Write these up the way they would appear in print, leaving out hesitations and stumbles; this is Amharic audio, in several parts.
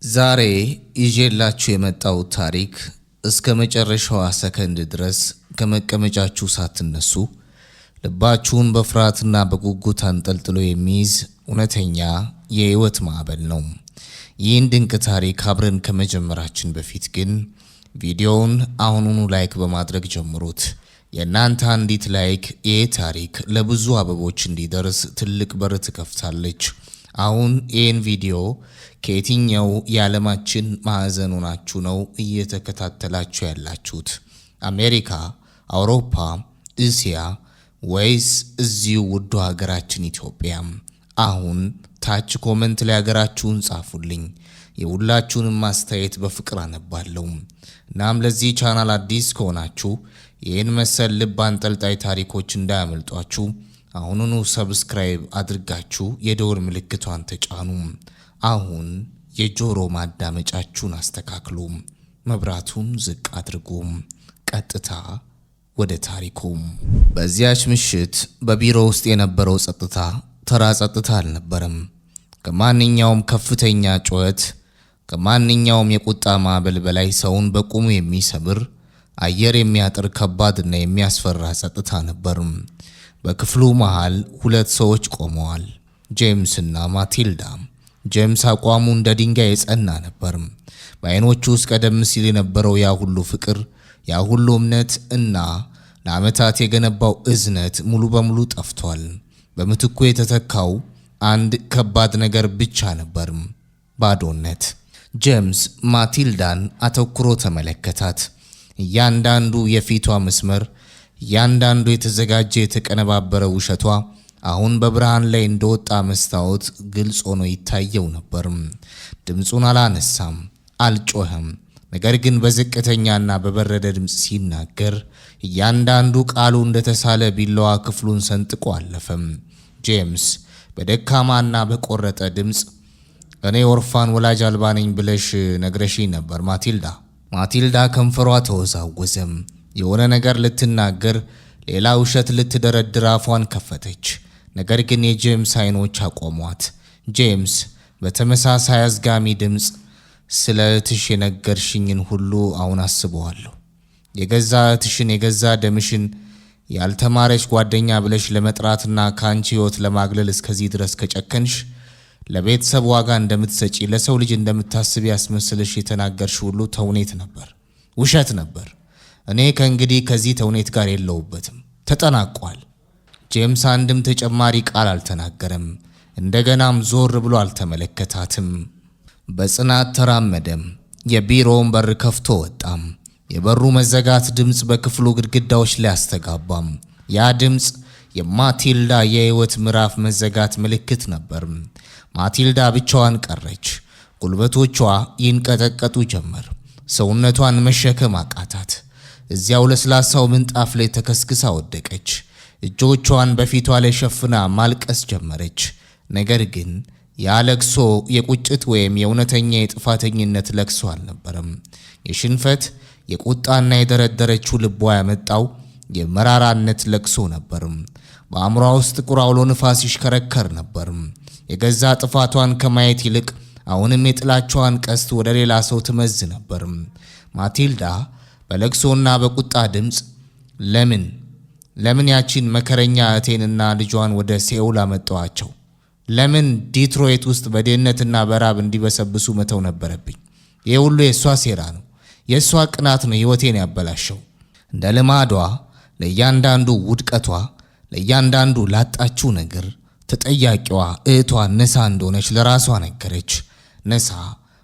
ዛሬ ይዤላችሁ የመጣው ታሪክ እስከ መጨረሻው ሰከንድ ድረስ ከመቀመጫችሁ ሳትነሱ ልባችሁን በፍርሃትና በጉጉት አንጠልጥሎ የሚይዝ እውነተኛ የህይወት ማዕበል ነው። ይህን ድንቅ ታሪክ አብረን ከመጀመራችን በፊት ግን ቪዲዮውን አሁኑኑ ላይክ በማድረግ ጀምሩት። የእናንተ አንዲት ላይክ ይህ ታሪክ ለብዙ አበቦች እንዲደርስ ትልቅ በር ትከፍታለች። አሁን ይህን ቪዲዮ ከየትኛው የዓለማችን ማዕዘን ሆናችሁ ነው እየተከታተላችሁ ያላችሁት? አሜሪካ፣ አውሮፓ፣ እስያ ወይስ እዚሁ ውዱ ሀገራችን ኢትዮጵያ? አሁን ታች ኮመንት ላይ ሀገራችሁን ጻፉልኝ። የሁላችሁንም አስተያየት በፍቅር አነባለሁ። እናም ለዚህ ቻናል አዲስ ከሆናችሁ ይህን መሰል ልብ አንጠልጣይ ታሪኮች እንዳያመልጧችሁ አሁኑኑ ሰብስክራይብ አድርጋችሁ የደወል ምልክቷን ተጫኑ። አሁን የጆሮ ማዳመጫችሁን አስተካክሉ፣ መብራቱን ዝቅ አድርጉ። ቀጥታ ወደ ታሪኩ። በዚያች ምሽት በቢሮ ውስጥ የነበረው ጸጥታ ተራ ጸጥታ አልነበረም። ከማንኛውም ከፍተኛ ጩኸት፣ ከማንኛውም የቁጣ ማዕበል በላይ ሰውን በቁሙ የሚሰብር አየር የሚያጥር ከባድና የሚያስፈራ ጸጥታ ነበር። በክፍሉ መሃል ሁለት ሰዎች ቆመዋል፣ ጄምስ እና ማቲልዳ። ጄምስ አቋሙ እንደ ድንጋይ የጸና ነበር። በዓይኖቹ ውስጥ ቀደም ሲል የነበረው ያ ሁሉ ፍቅር፣ ያ ሁሉ እምነት እና ለዓመታት የገነባው እዝነት ሙሉ በሙሉ ጠፍቷል። በምትኩ የተተካው አንድ ከባድ ነገር ብቻ ነበር፣ ባዶነት። ጄምስ ማቲልዳን አተኩሮ ተመለከታት። እያንዳንዱ የፊቷ መስመር፣ እያንዳንዱ የተዘጋጀ የተቀነባበረ ውሸቷ አሁን በብርሃን ላይ እንደወጣ መስታወት ግልጽ ሆኖ ይታየው ነበር። ድምፁን አላነሳም፣ አልጮኸም። ነገር ግን በዝቅተኛና በበረደ ድምፅ ሲናገር እያንዳንዱ ቃሉ እንደተሳለ ቢላዋ ክፍሉን ሰንጥቆ አለፈም። ጄምስ በደካማና በቆረጠ ድምፅ እኔ ኦርፋን ወላጅ አልባ ነኝ ብለሽ ነግረሽኝ ነበር ማቲልዳ። ማቲልዳ ከንፈሯ ተወዛወዘም። የሆነ ነገር ልትናገር፣ ሌላ ውሸት ልትደረድር አፏን ከፈተች። ነገር ግን የጄምስ አይኖች አቆሟት። ጄምስ በተመሳሳይ አዝጋሚ ድምፅ ስለ እህትሽ የነገርሽኝን ሁሉ አሁን አስበዋለሁ። የገዛ እህትሽን፣ የገዛ ደምሽን ያልተማረች ጓደኛ ብለሽ ለመጥራትና ከአንቺ ህይወት ለማግለል እስከዚህ ድረስ ከጨከንሽ፣ ለቤተሰብ ዋጋ እንደምትሰጪ፣ ለሰው ልጅ እንደምታስብ ያስመስልሽ የተናገርሽ ሁሉ ተውኔት ነበር፣ ውሸት ነበር። እኔ ከእንግዲህ ከዚህ ተውኔት ጋር የለውበትም፣ ተጠናቋል። ጄምስ አንድም ተጨማሪ ቃል አልተናገረም። እንደገናም ዞር ብሎ አልተመለከታትም። በጽናት ተራመደም። የቢሮውን በር ከፍቶ ወጣም። የበሩ መዘጋት ድምፅ በክፍሉ ግድግዳዎች ላይ አስተጋባም። ያ ድምፅ የማቲልዳ የህይወት ምዕራፍ መዘጋት ምልክት ነበር። ማቲልዳ ብቻዋን ቀረች። ጉልበቶቿ ይንቀጠቀጡ ጀመር። ሰውነቷን መሸከም አቃታት። እዚያው ለስላሳው ምንጣፍ ላይ ተከስክሳ ወደቀች። እጆቿን በፊቷ ላይ ሸፍና ማልቀስ ጀመረች። ነገር ግን ያ ለቅሶ የቁጭት ወይም የእውነተኛ የጥፋተኝነት ለቅሶ አልነበረም። የሽንፈት፣ የቁጣና የደረደረችው ልቧ ያመጣው የመራራነት ለቅሶ ነበር። በአእምሯ ውስጥ ጥቁር አውሎ ንፋስ ይሽከረከር ነበር። የገዛ ጥፋቷን ከማየት ይልቅ አሁንም የጥላቿን ቀስት ወደ ሌላ ሰው ትመዝ ነበር። ማቲልዳ በለቅሶና በቁጣ ድምፅ ለምን ያቺን መከረኛ እህቴንና ልጇን ወደ ሲኦል አመጣኋቸው? ለምን ዲትሮይት ውስጥ በድህነትና በራብ እንዲበሰብሱ መተው ነበረብኝ? ይህ ሁሉ የእሷ ሴራ ነው፣ የእሷ ቅናት ነው ህይወቴን ያበላሸው። እንደ ልማዷ ለእያንዳንዱ ውድቀቷ፣ ለእያንዳንዱ ላጣችው ነገር ተጠያቂዋ እህቷ ነሳ እንደሆነች ለራሷ ነገረች። ነሳ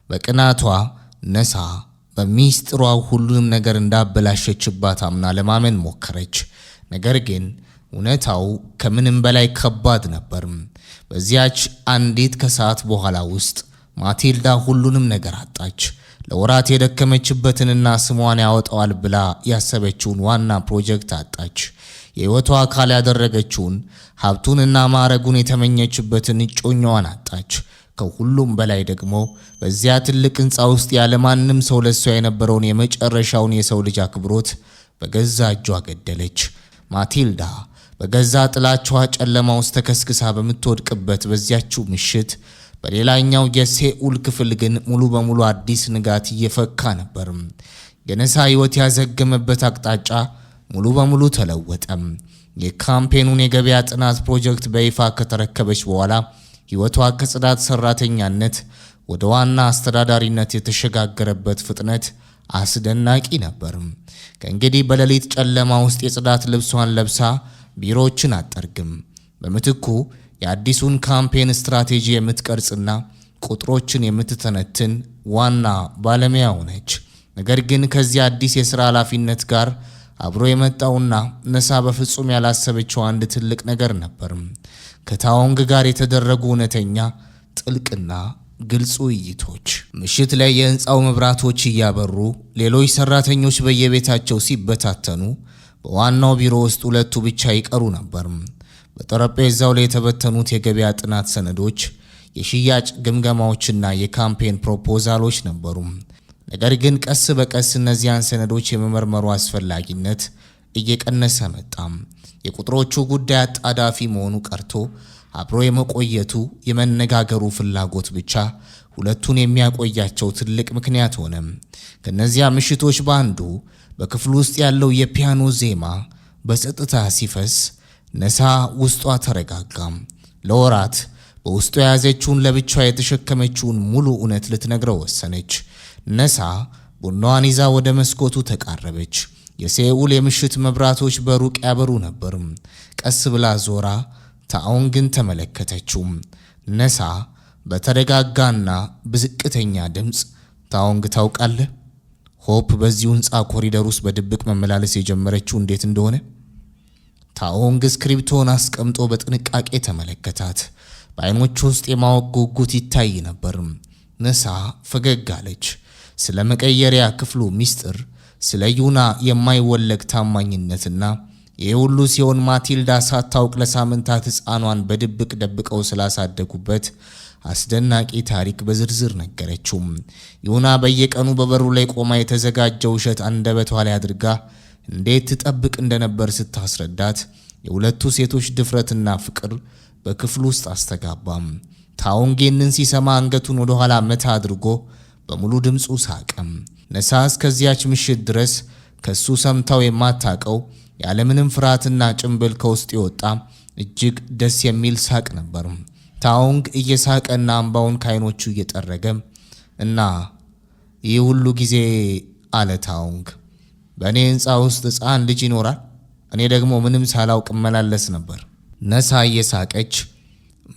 በቅናቷ፣ ነሳ በሚስጥሯ ሁሉንም ነገር እንዳበላሸችባት አምና ለማመን ሞከረች። ነገር ግን እውነታው ከምንም በላይ ከባድ ነበር። በዚያች አንዲት ከሰዓት በኋላ ውስጥ ማቲልዳ ሁሉንም ነገር አጣች። ለወራት የደከመችበትንና ስሟን ያወጣዋል ብላ ያሰበችውን ዋና ፕሮጀክት አጣች። የህይወቷ አካል ያደረገችውን ሀብቱንና ማዕረጉን የተመኘችበትን እጮኛዋን አጣች። ከሁሉም በላይ ደግሞ በዚያ ትልቅ ህንፃ ውስጥ ያለማንም ሰው ለሷ የነበረውን የመጨረሻውን የሰው ልጅ አክብሮት በገዛ እጇ ገደለች። ማቲልዳ በገዛ ጥላቿ ጨለማ ውስጥ ተከስክሳ በምትወድቅበት በዚያችው ምሽት በሌላኛው የሴኡል ክፍል ግን ሙሉ በሙሉ አዲስ ንጋት እየፈካ ነበር። የነሳ ሕይወት ያዘገመበት አቅጣጫ ሙሉ በሙሉ ተለወጠ። የካምፔኑን የገበያ ጥናት ፕሮጀክት በይፋ ከተረከበች በኋላ ሕይወቷ ከጽዳት ሰራተኛነት ወደ ዋና አስተዳዳሪነት የተሸጋገረበት ፍጥነት አስደናቂ ነበር። ከእንግዲህ በሌሊት ጨለማ ውስጥ የጽዳት ልብሷን ለብሳ ቢሮዎችን አጠርግም። በምትኩ የአዲሱን ካምፔን ስትራቴጂ የምትቀርጽና ቁጥሮችን የምትተነትን ዋና ባለሙያ ሆነች። ነገር ግን ከዚህ አዲስ የሥራ ኃላፊነት ጋር አብሮ የመጣውና ነሳ በፍጹም ያላሰበችው አንድ ትልቅ ነገር ነበር። ከታኦንግ ጋር የተደረጉ እውነተኛ ጥልቅና ግልጽ ውይይቶች። ምሽት ላይ የህንፃው መብራቶች እያበሩ ሌሎች ሰራተኞች በየቤታቸው ሲበታተኑ በዋናው ቢሮ ውስጥ ሁለቱ ብቻ ይቀሩ ነበር። በጠረጴዛው ላይ የተበተኑት የገበያ ጥናት ሰነዶች፣ የሽያጭ ግምገማዎችና የካምፔን ፕሮፖዛሎች ነበሩ። ነገር ግን ቀስ በቀስ እነዚያን ሰነዶች የመመርመሩ አስፈላጊነት እየቀነሰ መጣ። የቁጥሮቹ ጉዳይ አጣዳፊ መሆኑ ቀርቶ አብሮ የመቆየቱ የመነጋገሩ ፍላጎት ብቻ ሁለቱን የሚያቆያቸው ትልቅ ምክንያት ሆነ። ከነዚያ ምሽቶች በአንዱ በክፍሉ ውስጥ ያለው የፒያኖ ዜማ በጸጥታ ሲፈስ ነሳ ውስጧ ተረጋጋ። ለወራት በውስጡ የያዘችውን ለብቻዋ የተሸከመችውን ሙሉ እውነት ልትነግረው ወሰነች። ነሳ ቡናዋን ይዛ ወደ መስኮቱ ተቃረበች። የሴኡል የምሽት መብራቶች በሩቅ ያበሩ ነበር። ቀስ ብላ ዞራ ታኦንግን ተመለከተችው። ነሳ በተረጋጋና በዝቅተኛ ድምፅ ታኦንግ ታውቃለህ ሆፕ በዚሁ ህንፃ ኮሪደር ውስጥ በድብቅ መመላለስ የጀመረችው እንዴት እንደሆነ? ታኦንግ ስክሪፕቶን አስቀምጦ በጥንቃቄ ተመለከታት። በአይኖቹ ውስጥ የማወቅ ጉጉት ይታይ ነበር። ነሳ ፈገግ አለች። ስለ መቀየሪያ ክፍሉ ሚስጥር፣ ስለ ዩና የማይወለግ ታማኝነትና ይህ ሁሉ ሲሆን ማቲልዳ ሳታውቅ ለሳምንታት ሕፃኗን በድብቅ ደብቀው ስላሳደጉበት አስደናቂ ታሪክ በዝርዝር ነገረችው። ዩና በየቀኑ በበሩ ላይ ቆማ የተዘጋጀው ውሸት አንደበቷ ላይ አድርጋ እንዴት ትጠብቅ እንደነበር ስታስረዳት የሁለቱ ሴቶች ድፍረትና ፍቅር በክፍሉ ውስጥ አስተጋባም። ታኦንግን ሲሰማ አንገቱን ወደ ኋላ መታ አድርጎ በሙሉ ድምፁ ሳቀም። ነሳ እስከዚያች ምሽት ድረስ ከሱ ሰምታው የማታቀው ያለምንም ፍርሃትና ጭንብል ከውስጥ የወጣ እጅግ ደስ የሚል ሳቅ ነበር። ታኦንግ እየሳቀና አምባውን ከዓይኖቹ እየጠረገ እና ይህ ሁሉ ጊዜ አለ ታኦንግ በእኔ ህንፃ ውስጥ ሕፃን ልጅ ይኖራል? እኔ ደግሞ ምንም ሳላውቅ መላለስ ነበር። ነሳ እየሳቀች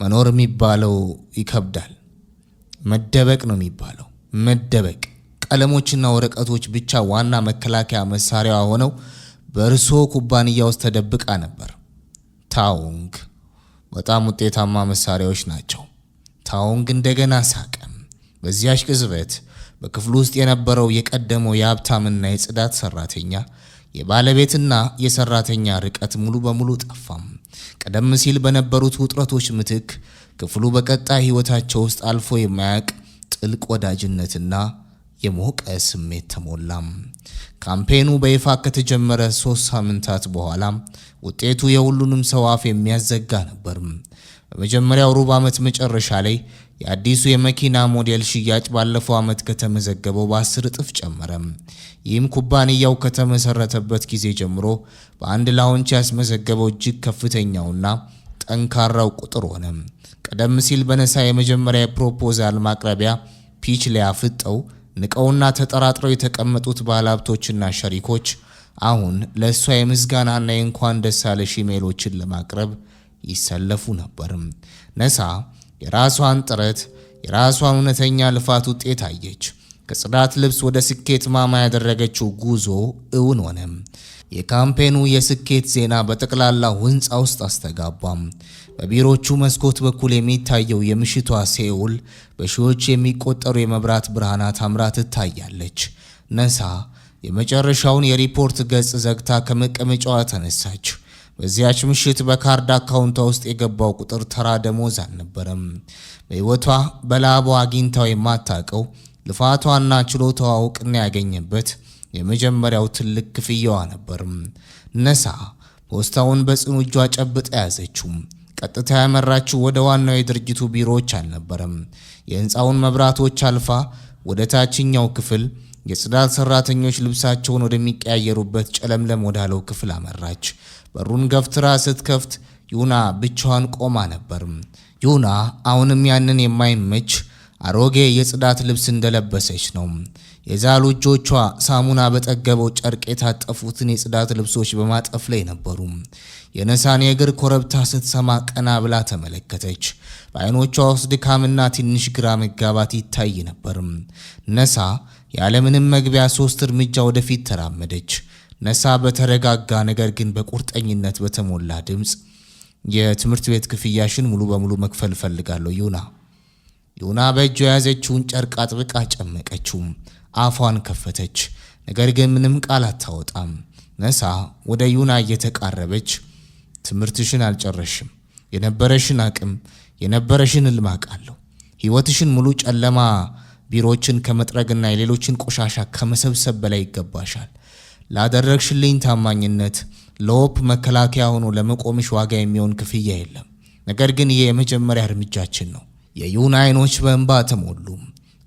መኖር የሚባለው ይከብዳል፣ መደበቅ ነው የሚባለው። መደበቅ ቀለሞችና ወረቀቶች ብቻ ዋና መከላከያ መሳሪያዋ ሆነው በእርሶ ኩባንያ ውስጥ ተደብቃ ነበር። ታኦንግ በጣም ውጤታማ መሳሪያዎች ናቸው። ታኦንግ እንደገና ሳቀም። በዚያች ቅጽበት በክፍሉ ውስጥ የነበረው የቀደመው የሀብታምና የጽዳት ሰራተኛ የባለቤትና የሰራተኛ ርቀት ሙሉ በሙሉ ጠፋም። ቀደም ሲል በነበሩት ውጥረቶች ምትክ ክፍሉ በቀጣይ ህይወታቸው ውስጥ አልፎ የማያውቅ ጥልቅ ወዳጅነትና የሞቀ ስሜት ተሞላም። ካምፔኑ በይፋ ከተጀመረ 3 ሳምንታት በኋላ ውጤቱ የሁሉንም ሰው አፍ የሚያዘጋ ነበር። በመጀመሪያው ሩብ ዓመት መጨረሻ ላይ የአዲሱ የመኪና ሞዴል ሽያጭ ባለፈው ዓመት ከተመዘገበው በ10 እጥፍ ጨመረ። ይህም ኩባንያው ከተመሰረተበት ጊዜ ጀምሮ በአንድ ላውንች ያስመዘገበው እጅግ ከፍተኛውና ጠንካራው ቁጥር ሆነ። ቀደም ሲል በነሳ የመጀመሪያ የፕሮፖዛል ማቅረቢያ ፒች ላይ አፍጠው ንቀውና ተጠራጥረው የተቀመጡት ባለሀብቶችና ሸሪኮች አሁን ለእሷ የምስጋናና የእንኳን ደስ አለሽ ኢሜሎችን ለማቅረብ ይሰለፉ ነበር። ነሳ የራሷን ጥረት የራሷን እውነተኛ ልፋት ውጤት አየች። ከጽዳት ልብስ ወደ ስኬት ማማ ያደረገችው ጉዞ እውን ሆነ። የካምፔኑ የስኬት ዜና በጠቅላላው ህንፃ ውስጥ አስተጋባም። በቢሮቹ መስኮት በኩል የሚታየው የምሽቷ ሴኡል በሺዎች የሚቆጠሩ የመብራት ብርሃናት አምራ ትታያለች። ነሳ የመጨረሻውን የሪፖርት ገጽ ዘግታ ከመቀመጫዋ ተነሳች። በዚያች ምሽት በካርድ አካውንቷ ውስጥ የገባው ቁጥር ተራ ደሞዝ አልነበረም። በህይወቷ በላቧ አግኝታው የማታውቀው ልፋቷና ችሎታዋ እውቅና ያገኘበት የመጀመሪያው ትልቅ ክፍያዋ ነበር። ነሳ ፖስታውን በጽኑ እጇ ጨብጣ ያዘችው። ቀጥታ ያመራችው ወደ ዋናው የድርጅቱ ቢሮዎች አልነበረም። የህንፃውን መብራቶች አልፋ ወደ ታችኛው ክፍል የጽዳት ሰራተኞች ልብሳቸውን ወደሚቀያየሩበት ጨለምለም ወዳለው ክፍል አመራች። በሩን ገፍትራ ስትከፍት ዩና ብቻዋን ቆማ ነበር። ዩና አሁንም ያንን የማይመች አሮጌ የጽዳት ልብስ እንደለበሰች ነው። የዛሉ እጆቿ ሳሙና በጠገበው ጨርቅ የታጠፉትን የጽዳት ልብሶች በማጠፍ ላይ ነበሩ። የነሳን የእግር ኮረብታ ስትሰማ ቀና ብላ ተመለከተች። በአይኖቿ ውስጥ ድካምና ትንሽ ግራ መጋባት ይታይ ነበር። ነሳ ያለምንም መግቢያ 3 እርምጃ ወደፊት ተራመደች። ነሳ በተረጋጋ ነገር ግን በቁርጠኝነት በተሞላ ድምፅ የትምህርት ቤት ክፍያሽን ሙሉ በሙሉ መክፈል ፈልጋለሁ ዩና። ዩና በእጇ የያዘችውን ጨርቅ አጥብቃ ጨመቀችው። አፏን ከፈተች፣ ነገር ግን ምንም ቃል አታወጣም። ነሳ ወደ ዩና እየተቃረበች ትምህርትሽን አልጨረሽም፣ የነበረሽን አቅም የነበረሽን ህልም አውቃለሁ። ህይወትሽን ሙሉ ጨለማ ቢሮችን ከመጥረግና የሌሎችን ቆሻሻ ከመሰብሰብ በላይ ይገባሻል። ላደረግሽልኝ ታማኝነት ለሆፕ መከላከያ ሆኖ ለመቆምሽ ዋጋ የሚሆን ክፍያ የለም። ነገር ግን ይህ የመጀመሪያ እርምጃችን ነው። የዩና አይኖች በእንባ ተሞሉ።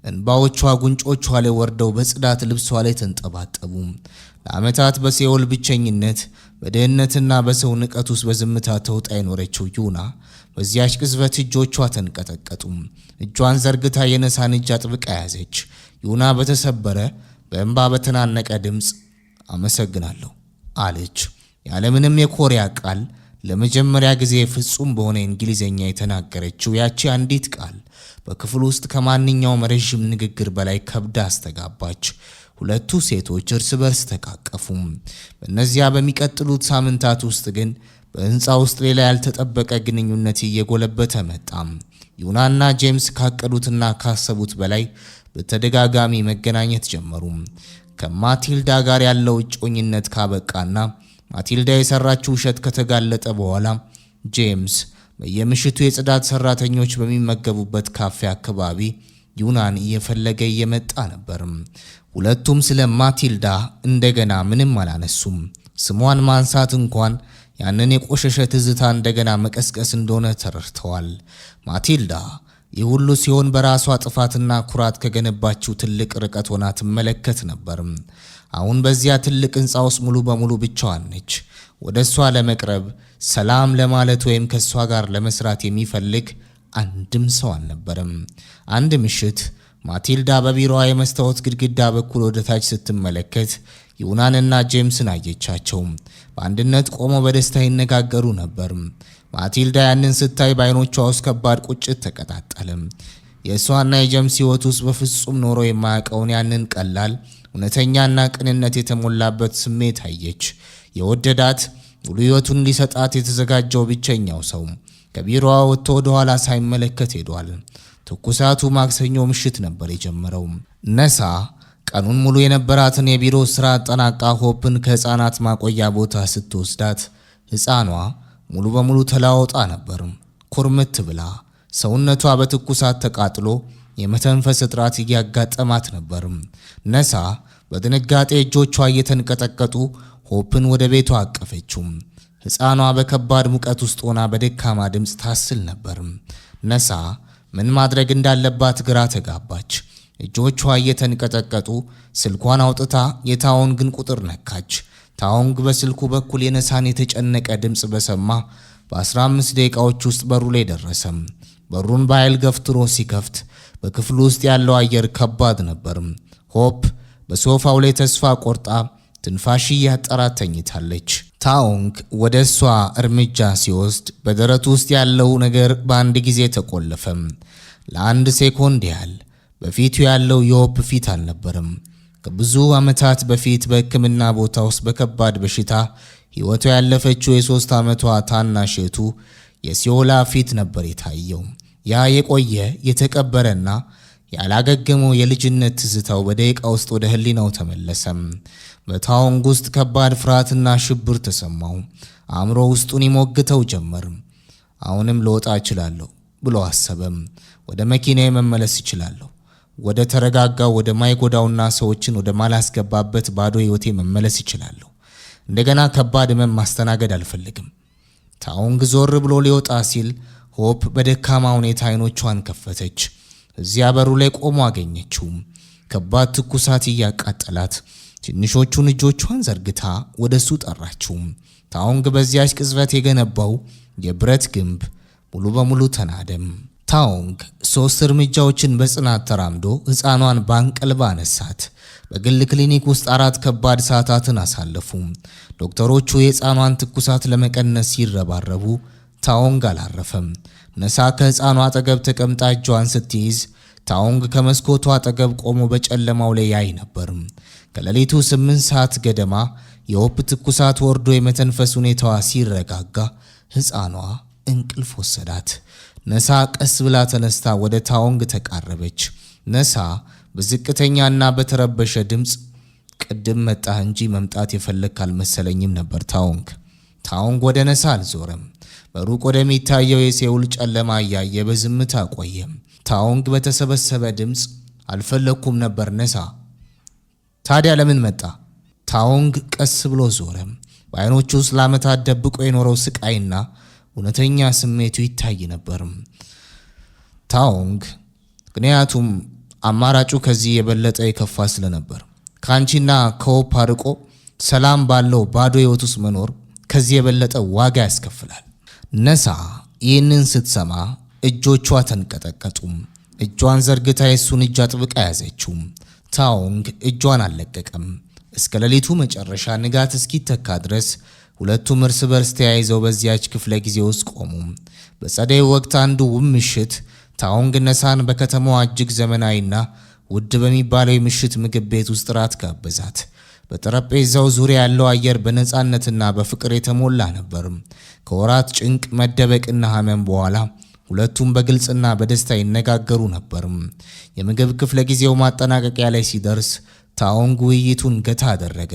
እንባዎቿ ጉንጮቿ ላይ ወርደው በጽዳት ልብሷ ላይ ተንጠባጠቡ። ለዓመታት በሲኦል ብቸኝነት በድህነትና በሰው ንቀት ውስጥ በዝምታ ተውጣ የኖረችው ዩና በዚያች ቅጽበት እጆቿ ተንቀጠቀጡ። እጇን ዘርግታ የነሳን እጅ አጥብቃ ያዘች። ዩና በተሰበረ በእንባ በተናነቀ ድምፅ አመሰግናለሁ አለች። ያለምንም የኮሪያ ቃል ለመጀመሪያ ጊዜ ፍጹም በሆነ እንግሊዘኛ የተናገረችው ያቺ አንዲት ቃል በክፍል ውስጥ ከማንኛውም ረጅም ንግግር በላይ ከብዳ አስተጋባች። ሁለቱ ሴቶች እርስ በርስ ተቃቀፉ። በእነዚያ በሚቀጥሉት ሳምንታት ውስጥ ግን በህንፃ ውስጥ ሌላ ያልተጠበቀ ግንኙነት እየጎለበተ መጣ። ዩናና ጄምስ ካቀዱትና ካሰቡት በላይ በተደጋጋሚ መገናኘት ጀመሩ። ከማቲልዳ ጋር ያለው እጮኝነት ካበቃና ማቲልዳ የሰራችው ውሸት ከተጋለጠ በኋላ ጄምስ በየምሽቱ የጽዳት ሰራተኞች በሚመገቡበት ካፌ አካባቢ ዩናን እየፈለገ እየመጣ ነበር። ሁለቱም ስለ ማቲልዳ እንደገና ምንም አላነሱም። ስሟን ማንሳት እንኳን ያንን የቆሸሸ ትዝታ እንደገና መቀስቀስ እንደሆነ ተረድተዋል። ማቲልዳ ይህ ሁሉ ሲሆን በራሷ ጥፋትና ኩራት ከገነባችው ትልቅ ርቀት ሆና ትመለከት ነበር። አሁን በዚያ ትልቅ ህንፃ ውስጥ ሙሉ በሙሉ ብቻዋን ነች። ወደ እሷ ለመቅረብ ሰላም ለማለት ወይም ከእሷ ጋር ለመስራት የሚፈልግ አንድም ሰው አልነበረም። አንድ ምሽት ማቲልዳ በቢሮዋ የመስታወት ግድግዳ በኩል ወደ ታች ስትመለከት ዩናንና ጄምስን አየቻቸው። በአንድነት ቆመው በደስታ ይነጋገሩ ነበር። ማቲልዳ ያንን ስታይ በአይኖቿ ውስጥ ከባድ ቁጭት ተቀጣጠለ። የእሷና የጄምስ ህይወት ውስጥ በፍጹም ኖሮ የማያውቀውን ያንን ቀላል እውነተኛና ቅንነት የተሞላበት ስሜት አየች። የወደዳት ሙሉ ህይወቱን ሊሰጣት የተዘጋጀው ብቸኛው ሰው ከቢሮዋ ወጥቶ ወደ ኋላ ሳይመለከት ሄዷል። ትኩሳቱ ማክሰኞ ምሽት ነበር የጀመረው። ነሳ ቀኑን ሙሉ የነበራትን የቢሮ ስራ አጠናቃ ሆፕን ከህፃናት ማቆያ ቦታ ስትወስዳት ህፃኗ ሙሉ በሙሉ ተላወጣ ነበር። ኩርምት ብላ ሰውነቷ በትኩሳት ተቃጥሎ የመተንፈስ እጥረት እያጋጠማት ነበር። ነሳ በድንጋጤ እጆቿ እየተንቀጠቀጡ ሆፕን ወደ ቤቷ አቀፈችው። ህፃኗ በከባድ ሙቀት ውስጥ ሆና በደካማ ድምፅ ታስል ነበር። ነሳ ምን ማድረግ እንዳለባት ግራ ተጋባች። እጆቿ እየተንቀጠቀጡ ስልኳን አውጥታ የታዎንግን ቁጥር ነካች። ታዎንግ በስልኩ በኩል የነሳን የተጨነቀ ድምፅ በሰማ በ15 ደቂቃዎች ውስጥ በሩ ላይ ደረሰ። በሩን በኃይል ገፍትሮ ሲከፍት በክፍሉ ውስጥ ያለው አየር ከባድ ነበር። ሆፕ በሶፋው ላይ ተስፋ ቆርጣ ትንፋሽ እያጠራት ተኝታለች። ታዎንግ ወደ እሷ እርምጃ ሲወስድ በደረቱ ውስጥ ያለው ነገር በአንድ ጊዜ ተቆለፈ። ለአንድ ሴኮንድ ያህል በፊቱ ያለው የሆፕ ፊት አልነበረም። ከብዙ ዓመታት በፊት በሕክምና ቦታ ውስጥ በከባድ በሽታ ሕይወቷ ያለፈችው የ3 ዓመቷ ታናሽ እህቱ የሲዮላ ፊት ነበር የታየው። ያ የቆየ የተቀበረና ያላገገመው የልጅነት ትዝታው በደቂቃ ውስጥ ወደ ህሊናው ተመለሰም። በታዎንግ ውስጥ ከባድ ፍርሃትና ሽብር ተሰማው። አእምሮ ውስጡን ይሞግተው ጀመር። አሁንም ልወጣ እችላለሁ ብሎ አሰበም። ወደ መኪናዬ መመለስ እችላለሁ። ወደ ተረጋጋው ወደ ማይጎዳውና ሰዎችን ወደ ማላስገባበት ባዶ ህይወቴ መመለስ እችላለሁ። እንደገና ከባድ ህመም ማስተናገድ አልፈልግም። ታኦንግ ዞር ብሎ ሊወጣ ሲል ሆፕ በደካማ ሁኔታ አይኖቿን ከፈተች። እዚያ በሩ ላይ ቆሞ አገኘችው። ከባድ ትኩሳት እያቃጠላት ትንሾቹን እጆቿን ዘርግታ ወደሱ ጠራችው። ታኦንግ በዚያች ቅጽበት የገነባው የብረት ግንብ ሙሉ በሙሉ ተናደም። ታኦንግ 3 እርምጃዎችን በጽናት ተራምዶ ሕፃኗን በአንቀልባ አነሳት። በግል ክሊኒክ ውስጥ 4 ከባድ ሰዓታትን አሳለፉ። ዶክተሮቹ የሕፃኗን ትኩሳት ለመቀነስ ሲረባረቡ ታኦንግ አላረፈም። ነሳ ከሕፃኗ አጠገብ ተቀምጣ እጇን ስትይዝ ታኦንግ ከመስኮቷ አጠገብ ቆሞ በጨለማው ላይ ያይ ነበር። ከሌሊቱ 8 ሰዓት ገደማ የሆፕ ትኩሳት ወርዶ የመተንፈስ ሁኔታዋ ሲረጋጋ ሕፃኗ እንቅልፍ ወሰዳት። ነሳ ቀስ ብላ ተነስታ ወደ ታኦንግ ተቃረበች። ነሳ በዝቅተኛና በተረበሸ ድምፅ ቅድም መጣህ እንጂ መምጣት የፈለክ አልመሰለኝም ነበር ታኦንግ። ታኦንግ ወደ ነሳ አልዞረም። በሩቅ ወደሚታየው የሴውል ጨለማ እያየ በዝምታ ቆየ። ታኦንግ በተሰበሰበ ድምፅ አልፈለኩም ነበር ነሳ። ታዲያ ለምን መጣ? ታኦንግ ቀስ ብሎ ዞረ። በዓይኖቹ ውስጥ ለዓመታት ደብቆ የኖረው ስቃይና እውነተኛ ስሜቱ ይታይ ነበር። ታኦንግ ምክንያቱም አማራጩ ከዚህ የበለጠ የከፋ ስለነበር ካንቺና ከሆፕ አርቆ ሰላም ባለው ባዶ ሕይወት ውስጥ መኖር ከዚህ የበለጠ ዋጋ ያስከፍላል። ነሳ ይህንን ስትሰማ እጆቿ ተንቀጠቀጡ። እጇን ዘርግታ የሱን እጅ አጥብቃ ያዘችው። ታኦንግ እጇን አልለቀቀም። እስከ ሌሊቱ መጨረሻ ንጋት እስኪተካ ድረስ ሁለቱም እርስ በርስ ተያይዘው በዚያች ክፍለ ጊዜ ውስጥ ቆሙ። በጸደይ ወቅት አንዱ ውብ ምሽት ታኦንግ ነሳን በከተማዋ እጅግ ዘመናዊና ውድ በሚባለው የምሽት ምግብ ቤት ውስጥ ራት ጋበዛት። በጠረጴዛው ዙሪያ ያለው አየር በነፃነትና በፍቅር የተሞላ ነበር። ከወራት ጭንቅ፣ መደበቅና ሕመም በኋላ ሁለቱም በግልጽና በደስታ ይነጋገሩ ነበር። የምግብ ክፍለ ጊዜው ማጠናቀቂያ ላይ ሲደርስ ታኦንግ ውይይቱን ገታ አደረገ።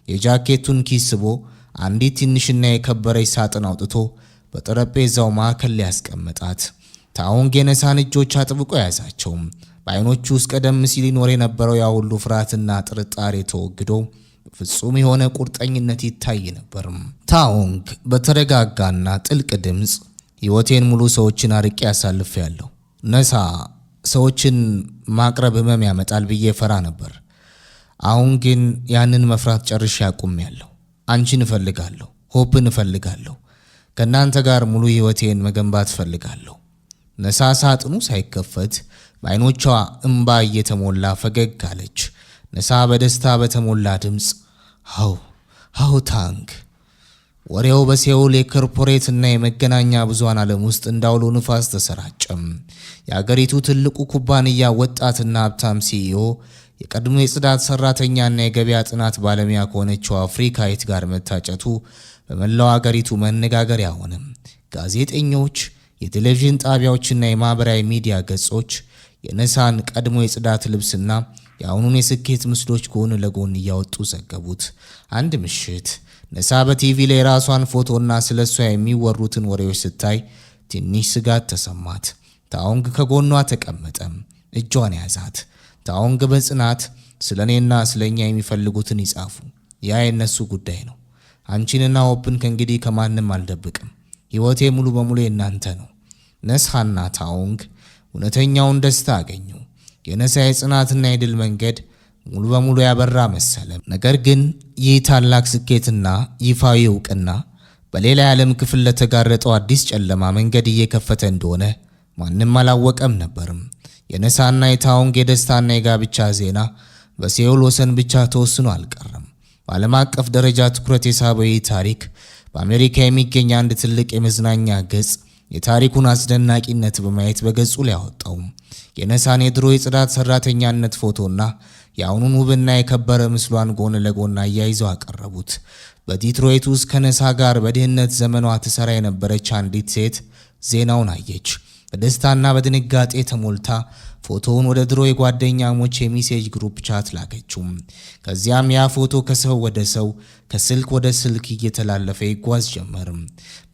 የጃኬቱን ኪስ ስቦ አንዲት ትንሽና የከበረች ሳጥን አውጥቶ በጠረጴዛው ማዕከል ላይ ያስቀመጣት። ታኦንግ የነሳን እጆች አጥብቆ ያዛቸው። በዓይኖቹ ውስጥ ቀደም ሲል ይኖር የነበረው ያ ሁሉ ፍርሃትና ጥርጣሬ ተወግዶ ፍጹም የሆነ ቁርጠኝነት ይታይ ነበር። ታኦንግ በተረጋጋና ጥልቅ ድምፅ ሕይወቴን ሙሉ ሰዎችን አርቄ ያሳልፌያለሁ። ነሳ ሰዎችን ማቅረብ ሕመም ያመጣል ብዬ ፈራ ነበር። አሁን ግን ያንን መፍራት ጨርሼ አቁሜያለሁ። አንቺን እፈልጋለሁ፣ ሆፕን እፈልጋለሁ። ከእናንተ ጋር ሙሉ ሕይወቴን መገንባት እፈልጋለሁ። ነሳ ሳጥኑ ሳይከፈት በዓይኖቿ እምባ እየተሞላ ፈገግ አለች። ነሳ በደስታ በተሞላ ድምፅ ሃው ታንግ። ወሬው በሴውል የኮርፖሬት እና የመገናኛ ብዙሃን ዓለም ውስጥ እንዳውሎ ንፋስ ተሰራጨም። የአገሪቱ ትልቁ ኩባንያ ወጣትና ሀብታም ሲኢኦ የቀድሞ የጽዳት ሰራተኛና የገበያ ጥናት ባለሙያ ከሆነችው አፍሪካዊት ጋር መታጨቱ በመላው አገሪቱ መነጋገሪያ ሆነ። ጋዜጠኞች፣ የቴሌቪዥን ጣቢያዎችና የማህበራዊ ሚዲያ ገጾች የነሳን ቀድሞ የጽዳት ልብስና የአሁኑን የስኬት ምስሎች ጎን ለጎን እያወጡ ዘገቡት። አንድ ምሽት ነሳ በቲቪ ላይ ራሷን ፎቶና ስለሷ የሚወሩትን ወሬዎች ስታይ ትንሽ ስጋት ተሰማት። ታኦንግ ከጎኗ ተቀመጠ። እጇን ያዛት። ታኦንግ በጽናት ስለኔና ስለኛ የሚፈልጉትን ይጻፉ፣ ያ የነሱ ጉዳይ ነው። አንቺንና ሆፕን ከእንግዲህ ከማንም አልደብቅም። ሕይወቴ ሙሉ በሙሉ የናንተ ነው። ነሳና ታኦንግ እውነተኛውን ደስታ አገኙ። የነሳ የጽናትና የድል መንገድ ሙሉ በሙሉ ያበራ መሰለ። ነገር ግን ይህ ታላቅ ስኬትና ይፋዊ እውቅና በሌላ የዓለም ክፍል ለተጋረጠው አዲስ ጨለማ መንገድ እየከፈተ እንደሆነ ማንም አላወቀም ነበርም። የነሳና የታኦንግ የደስታና የጋብቻ ዜና በሴውል ወሰን ብቻ ተወስኖ አልቀረም። በዓለም አቀፍ ደረጃ ትኩረት የሳበው ይህ ታሪክ በአሜሪካ የሚገኝ አንድ ትልቅ የመዝናኛ ገጽ የታሪኩን አስደናቂነት በማየት በገጹ ላይ አወጣው። የነሳን የድሮ የጽዳት ሰራተኛነት ፎቶና የአሁኑን ውብና የከበረ ምስሏን ጎን ለጎን አያይዘው አቀረቡት። በዲትሮይት ውስጥ ከነሳ ጋር በድህነት ዘመኗ ትሰራ የነበረች አንዲት ሴት ዜናውን አየች። በደስታና በድንጋጤ ተሞልታ ፎቶውን ወደ ድሮ የጓደኛሞች የሜሴጅ ግሩፕ ቻት ላከችው። ከዚያም ያ ፎቶ ከሰው ወደ ሰው ከስልክ ወደ ስልክ እየተላለፈ ይጓዝ ጀመር።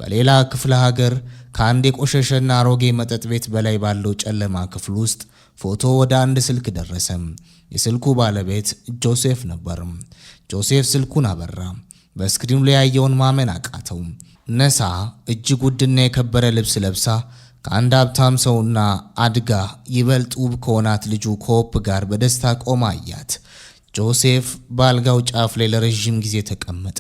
በሌላ ክፍለ ሀገር ከአንድ የቆሸሸና አሮጌ መጠጥ ቤት በላይ ባለው ጨለማ ክፍል ውስጥ ፎቶ ወደ አንድ ስልክ ደረሰ። የስልኩ ባለቤት ጆሴፍ ነበር። ጆሴፍ ስልኩን አበራ። በስክሪኑ ላይ ያየውን ማመን አቃተው። ነሳ እጅግ ውድና የከበረ ልብስ ለብሳ ከአንድ ሀብታም ሰውና አድጋ ይበልጥ ውብ ከሆናት ልጁ ከሆፕ ጋር በደስታ ቆማ አያት። ጆሴፍ በአልጋው ጫፍ ላይ ለረጅም ጊዜ ተቀመጠ።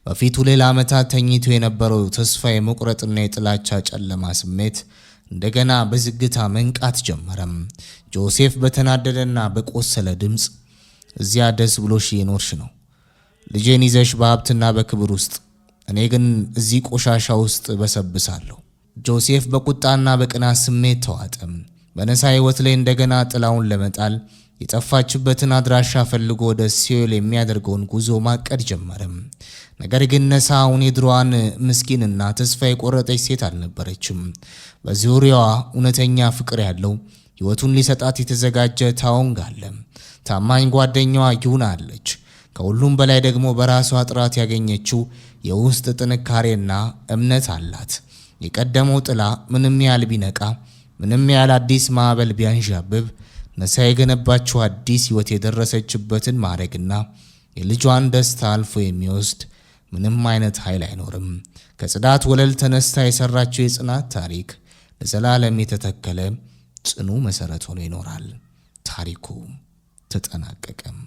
በፊቱ ሌላ ዓመታት ተኝቶ የነበረው ተስፋ የመቁረጥና የጥላቻ ጨለማ ስሜት እንደገና በዝግታ መንቃት ጀመረ። ጆሴፍ በተናደደና በቆሰለ ድምፅ እዚያ ደስ ብሎሽ እየኖርሽ ነው፣ ልጄን ይዘሽ በሀብትና በክብር ውስጥ፣ እኔ ግን እዚህ ቆሻሻ ውስጥ በሰብሳለሁ። ጆሴፍ በቁጣና በቅናት ስሜት ተዋጠ። በነሳ ሕይወት ላይ እንደገና ጥላውን ለመጣል የጠፋችበትን አድራሻ ፈልጎ ወደ ሲኦል የሚያደርገውን ጉዞ ማቀድ ጀመረ። ነገር ግን ነሳ አሁን የድሮዋን ምስኪንና ተስፋ የቆረጠች ሴት አልነበረችም። በዙሪያዋ እውነተኛ ፍቅር ያለው ሕይወቱን ሊሰጣት የተዘጋጀ ታኦንግ አለ። ታማኝ ጓደኛዋ ዩና አለች። ከሁሉም በላይ ደግሞ በራሷ ጥራት ያገኘችው የውስጥ ጥንካሬና እምነት አላት። የቀደመው ጥላ ምንም ያህል ቢነቃ፣ ምንም ያህል አዲስ ማዕበል ቢያንዣብብ፣ ነሳ የገነባችው አዲስ ሕይወት የደረሰችበትን ማዕረግና የልጇን ደስታ አልፎ የሚወስድ ምንም አይነት ኃይል አይኖርም። ከጽዳት ወለል ተነስታ የሰራችው የጽናት ታሪክ ለዘላለም የተተከለ ጽኑ መሰረት ሆኖ ይኖራል። ታሪኩ ተጠናቀቀም።